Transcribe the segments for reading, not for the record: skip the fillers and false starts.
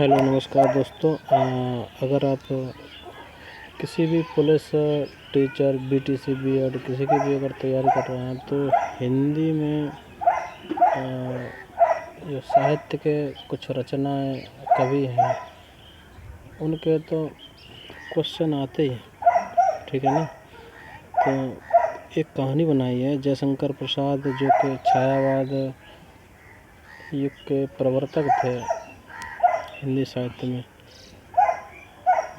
Hello नमस्कार दोस्तों। अगर आप किसी भी पुलिस टीचर बीटीसी बीएड किसी की भी अगर तैयारी कर रहे हैं तो हिंदी में जो साहित्य के कुछ रचनाएं कवि हैं उनके तो क्वेश्चन आते ही, ठीक है ना। तो एक कहानी बनाई है जयशंकर प्रसाद, जो कि छायावाद युग के प्रवर्तक थे हिंदी साहित्य में।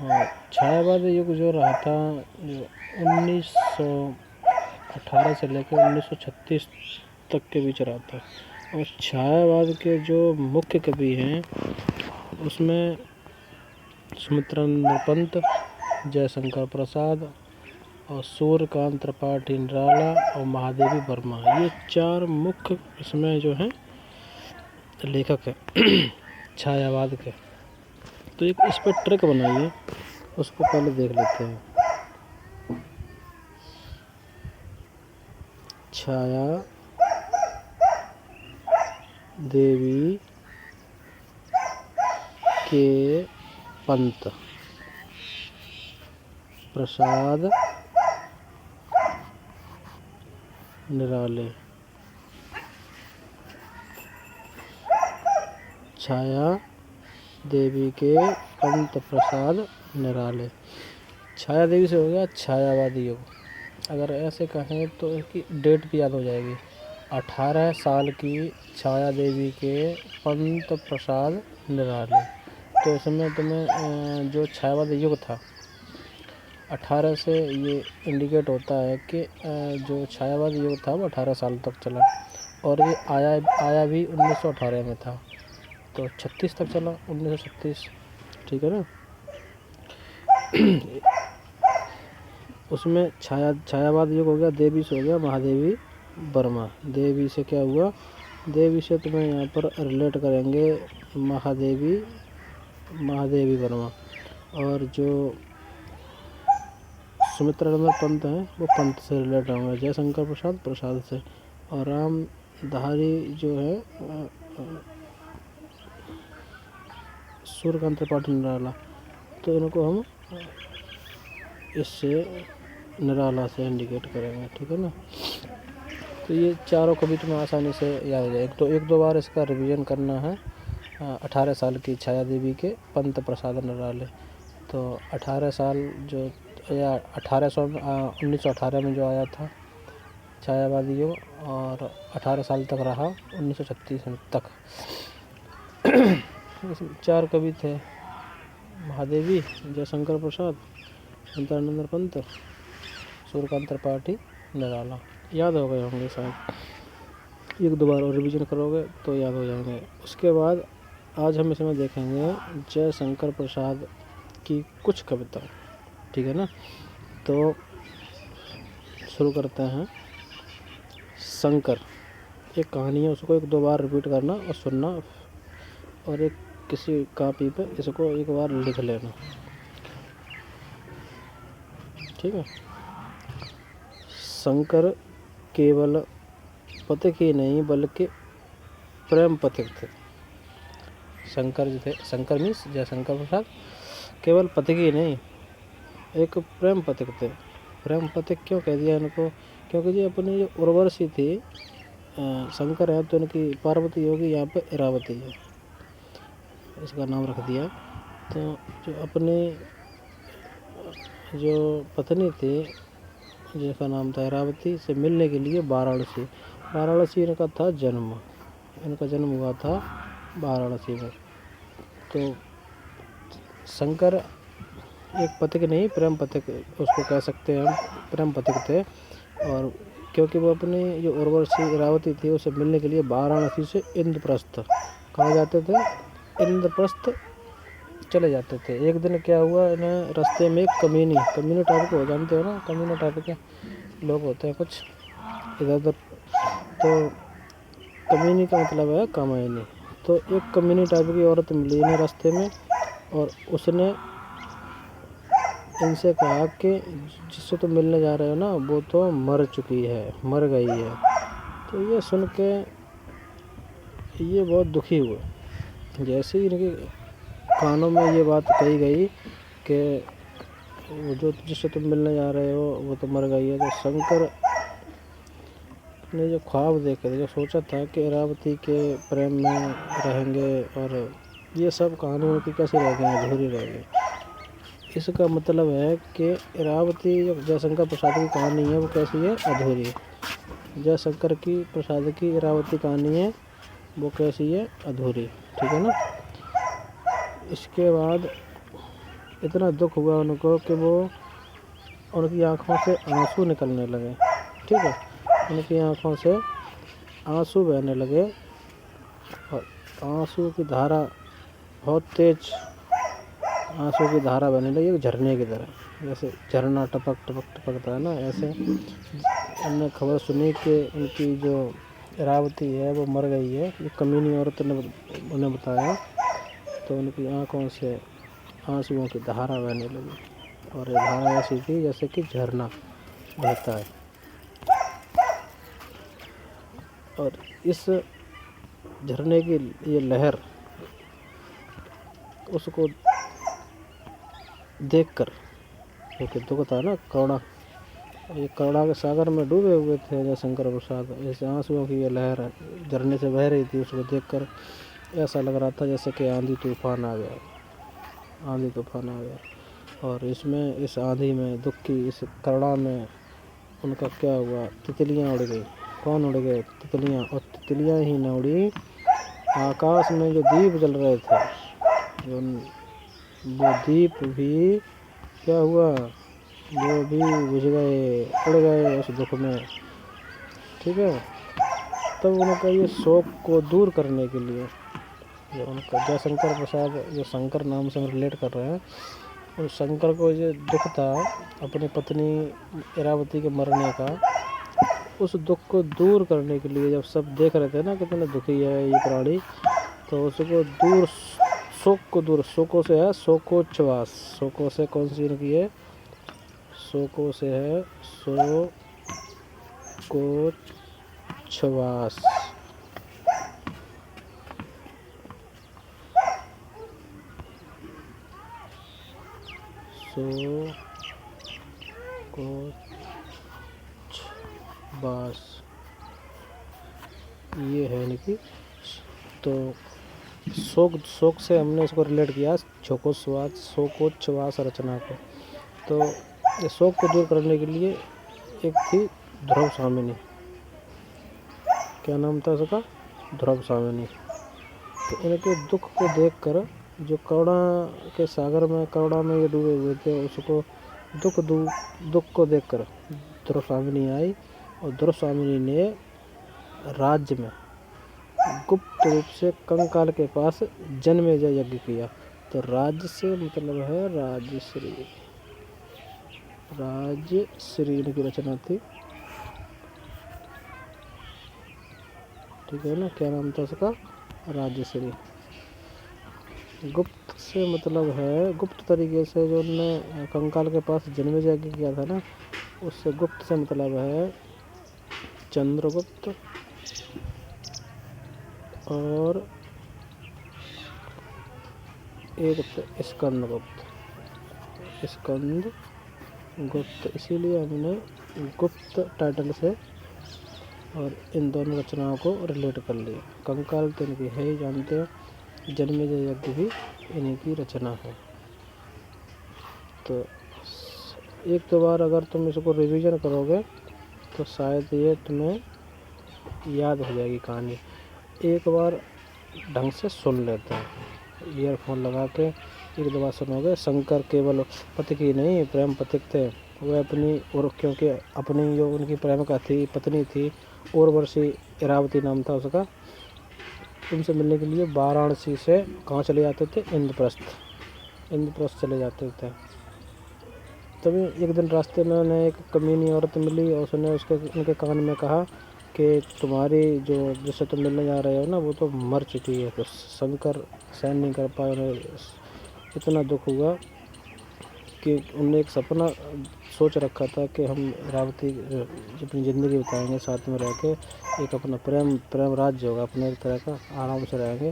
और छायावाद युग जो रहा था, जो 1918 से लेकर 1936 तक के बीच रहा था। और छायावाद के जो मुख्य कवि हैं उसमें सुमित्रानंद पंत, जयशंकर प्रसाद और सूर्यकांत त्रिपाठी निराला और महादेवी वर्मा, ये चार मुख्य इसमें जो हैं लेखक हैं छायावाद के। तो एक इस पर ट्रिक बनाई है, उसको पहले देख लेते हैं। छाया देवी के पंत प्रसाद निराले। छाया देवी के पंत प्रसाद निराले। छाया देवी से हो गया छायावादी युग। अगर ऐसे कहें तो इसकी डेट भी याद हो जाएगी। 18 साल की छाया देवी के पंत प्रसाद निराले। तो इसमें तुम्हें जो छायावादी युग था 18 से ये इंडिकेट होता है कि जो छायावादी युग था वो 18 साल तक चला। और ये आया भी 1918 में था, तो 36 तक चला, 1936, ठीक है ना। उसमें छायावाद युग हो गया, देवी से हो गया महादेवी वर्मा। देवी से क्या हुआ, देवी से तुम्हें यहाँ पर रिलेट करेंगे महादेवी वर्मा। और जो सुमित्रानंद पंत हैं वो पंत से रिलेट होंगे, जयशंकर प्रसाद से। और रामधारी जो है सूर्यकांत त्रिपाठी निराला, तो इनको हम इससे निराला से इंडिकेट करेंगे, ठीक है ना। तो ये चारों कवि तुम्हें आसानी से याद हो जाएगा। तो एक दो बार इसका रिवीजन करना है। 18 साल की छाया देवी के पंत प्रसाद निराले। तो 18 साल जो या 1918 में जो आया था छायावादी युग, और 18 साल तक रहा 1936 तक। चार कवि थे, महादेवी, जयशंकर प्रसाद, सुमित्रानंद पंत, सूर्यकांत त्रिपाठी निराला। याद हो गए होंगे शायद, एक दो बार और रिवीजन करोगे तो याद हो जाएंगे। उसके बाद आज हम इसमें देखेंगे जयशंकर प्रसाद की कुछ कविता, ठीक है ना। तो शुरू करते हैं। शंकर एक कहानी है, उसको एक दो बार रिपीट करना और सुनना, और एक किसी कॉपी पे इसको एक बार लिख लेना, ठीक है। शंकर केवल पथिक ही नहीं बल्कि प्रेम पथिक थे। शंकर जो थे, शंकर मीन्स जयशंकर प्रसाद, केवल पथिक ही नहीं एक प्रेम पथिक थे। प्रेम पथिक क्यों कह दिया इनको, क्योंकि जी अपनी जो उर्वशी थी, शंकर है तो इनकी पार्वती होगी, यहाँ पे इरावती है, इसका नाम रख दिया। तो जो अपनी जो पत्नी थी जिसका नाम था इरावती, से मिलने के लिए वाराणसी इनका था जन्म। इनका जन्म हुआ था वाराणसी में। तो शंकर एक पथिक नहीं, प्रेम पथिक उसको कह सकते हैं हम, प्रेम पथिक थे। और क्योंकि वो अपनी जो उर्वशी इरावती थी उसे मिलने के लिए वाराणसी से इंद्रप्रस्थ कहाँ जाते थे, इंद्रप्रस्थ चले जाते थे। एक दिन क्या हुआ, इन्हें रास्ते में एक कमीनी टाइप के, हो जानते हो ना, कमीनी टाइप के लोग होते हैं कुछ इधर उधर। तो कमीनी का मतलब है कामायनी। तो एक कमीनी टाइप की औरत मिली इन्हें रास्ते में, और उसने इनसे कहा कि जिससे तुम मिलने जा रहे हो ना वो तो मर गई है। तो ये सुन के ये बहुत दुखी हुए। जैसे ही इनकी कहानों में ये बात कही गई कि वो जो जिससे तुम मिलने जा रहे हो वो तो मर गई है। तो शंकर ने जो ख्वाब देखे थे, जो सोचा था कि इरावती के प्रेम में रहेंगे, और ये सब कहानी उनकी कैसी रह गई, अधूरी रह गई। इसका मतलब है कि इरावती जो जयशंकर प्रसाद की कहानी है वो कैसी है, अधूरी है। जयशंकर की प्रसाद की इरावती कहानी है वो कैसी है, अधूरी। ठीक है ना। इसके बाद इतना दुख हुआ उनको कि वो उनकी आंखों से आंसू निकलने लगे। ठीक है, उनकी आंखों से आंसू बहने लगे और आंसू की धारा बहुत तेज, आंसू की धारा बहने लगी झरने की तरह, जैसे झरना टपक टपक टपकता है ना, ऐसे। हमने खबर सुनी कि उनकी जो इरावती है वो मर गई है, ये कमीनी औरत ने उन्हें बताया। तो उनकी आंखों से आंसुओं की धारा बहने लगी, और ये धारा ऐसी थी जैसे कि झरना बहता है। और इस झरने की ये लहर उसको देखकर, क्योंकि दुख था ना, करुणा, ये करुणा के सागर में डूबे हुए थे जयशंकर प्रसाद। जैसे आंसुओं की ये लहर झरने से बह रही थी, उसको देखकर ऐसा लग रहा था जैसे कि आंधी तूफान आ गया, आंधी तूफान आ गया। और इसमें, इस आंधी में, दुख की इस करुणा में उनका क्या हुआ, तितलियाँ उड़ गई। कौन उड़ गए, तितलियाँ। और तितलियाँ ही न उड़ी, आकाश में जो दीप जल रहे थे, जो वो दीप भी क्या हुआ, वो भी बुझ गए, उड़ गए उस दुख में। ठीक है। तब उनका ये शोक को दूर करने के लिए, जो उनका जयशंकर प्रसाद, जो शंकर नाम से हम रिलेट कर रहे हैं, उस शंकर को जो दुख था अपनी पत्नी इरावती के मरने का, उस दुख को दूर करने के लिए, जब सब देख रहे थे ना कितने दुखी है ये प्राणी, तो उसको दूर, शोक को दूर, शोकों से है शोकोच्छ्वास। शोकों से कौन सी इनकी है, शोकों से है शोकोच्छ्वास। शोकोच्छ्वास ये है इनकी। तो शोक से हमने इसको रिलेट किया शोकोच्छ्वास रचना को। तो ये शोक को दूर करने के लिए एक थी ध्रुव स्वामिनी। क्या नाम था उसका, ध्रुव स्वामिनी। तो इनके दुख को देखकर, जो करुणा के सागर में, करुणा में ये डूबे हुए थे, उसको दुख को देखकर ध्रुव स्वामिनी आई। और ध्रुव स्वामिनी ने राज्य में गुप्त रूप से कंकाल के पास जन्मेजय यज्ञ किया। तो राज्य से मतलब है राजश्री, राजश्री इनकी रचना थी। ठीक है ना। क्या नाम था उसका, राजश्री। गुप्त से मतलब है, गुप्त तरीके से जो उन्होंने कंकाल के पास जन्मेजय यज्ञ किया था ना, उससे गुप्त से मतलब है चंद्रगुप्त और एक स्कंद गुप्त, इसीलिए हमने गुप्त टाइटल से और इन दोनों रचनाओं को रिलेट कर लिया। कंकाल तो इनकी है ही, जानते हो, जन्मेजय यज्ञ भी इन्हीं की रचना है। तो एक दो बार अगर तुम इसको रिवीजन करोगे तो शायद ये तुम्हें याद हो जाएगी कहानी। एक बार ढंग से सुन लेते हैं, ईयरफोन लगा के एक दो बार सुनोगे। शंकर केवल पति की नहीं, प्रेम पथिक थे वह अपनी, और क्योंकि अपनी जो उनकी प्रेम का थी, पत्नी थी, उर्वशी, इरावती नाम था उसका, उनसे मिलने के लिए वाराणसी से कहाँ चले जाते थे, इंद्रप्रस्थ चले जाते थे। तभी एक दिन रास्ते में उन्हें एक कमीनी औरत मिली और उसने उनके कान में कहा कि तुम्हारी जो जिससे तुम मिलने जा रहे हो ना, वो तो मर चुकी है। तो शंकर सहन नहीं कर पाए, उन्हें इतना दुख हुआ कि उनने एक सपना सोच रखा था कि हम इरावती अपनी ज़िंदगी बिताएंगे साथ में रह के, एक अपना प्रेम राज्य होगा अपने, एक तरह का आराम से रहेंगे।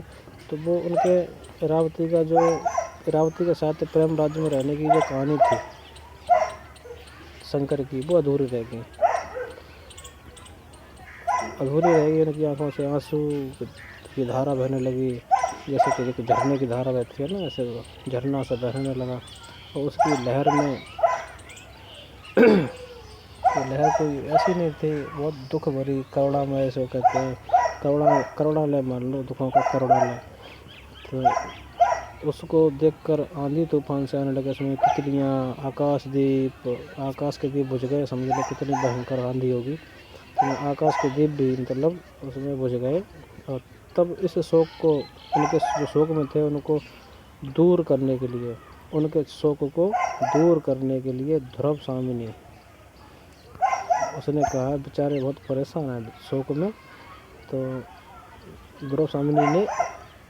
तो वो उनके इरावती के साथ प्रेम राज्य में रहने की जो कहानी थी शंकर की, वो अधूरी रह गई। उनकी आंखों से आंसू की धारा बहने लगी, जैसे कि झरने की धारा बहती है ना, ऐसे झरना सा बहने लगा। और उसकी लहर में तो लहर कोई ऐसी नहीं थी, बहुत दुख भरी, करुणामय ऐसे कहते हैं, करुणालय मान लो, दुखों का करुणालय। तो उसको देखकर आंधी तूफान से आने लगे, उसमें तितलियाँ, आकाश के दीप बुझ गए। समझ लो कितनी भयंकर आंधी होगी, तो आकाश के दीप भी मतलब उसमें बुझ गए। और तब इस शोक को, उनके जो शोक में थे उनको दूर करने के लिए, ध्रुव स्वामिनी, उसने कहा बेचारे बहुत परेशान हैं शोक में। तो ध्रुव स्वामिनी ने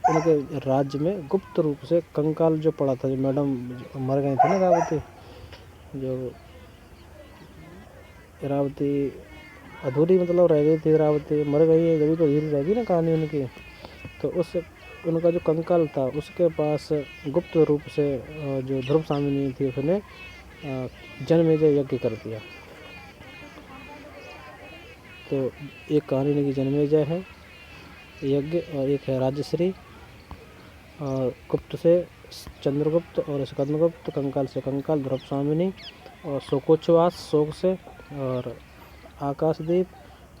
उनके राज्य में गुप्त रूप से कंकाल जो पड़ा था, जो मैडम मर गई थी ना इरावती अधूरी मतलब रह गई थी, इरावती मर गई है जब तो अधूरी रहेगी ना कहानी उनकी। तो उनका जो कंकाल था उसके पास गुप्त रूप से जो ध्रुव स्वामिनी थी उसने जन्मेजय यज्ञ कर दिया। तो एक कहानी इनकी जन्मेजय है यज्ञ, और एक है राजश्री, और गुप्त से चंद्रगुप्त और स्कंदगुप्त, कंकाल से कंकाल ध्रुव स्वामिनी, और शोकोच्छ्वास शोक से, और आकाशदीप,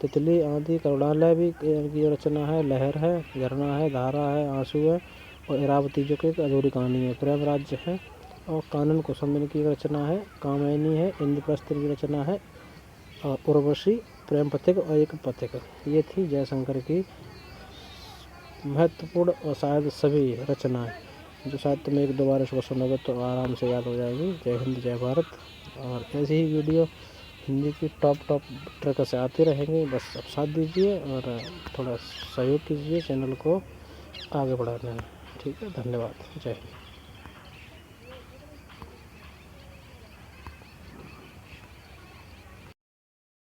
तितली, आंधी, करुणालय भी की रचना है, लहर है, झरना है, धारा है, आंसू है, और इरावती जो कि एक अधूरी कहानी है, प्रेम राज्य है, और कानन कौसुंबिनी की रचना है, कामयनी है, इंद्रप्रस्थ की रचना है, और उर्वशी, प्रेम पथिक और एक पथिक। ये थी जयशंकर की महत्वपूर्ण और शायद सभी रचनाएं, जो शायद तुम एक दो बार इसको सुनोगे तो आराम से याद हो जाएगी। जय हिंद, जय भारत। और ऐसी ही वीडियो हिंदी की टॉप ट्रैक से आते रहेंगे, बस अब साथ दीजिए और थोड़ा सहयोग कीजिए चैनल को आगे बढ़ाने में। ठीक है, धन्यवाद, जय हिंद।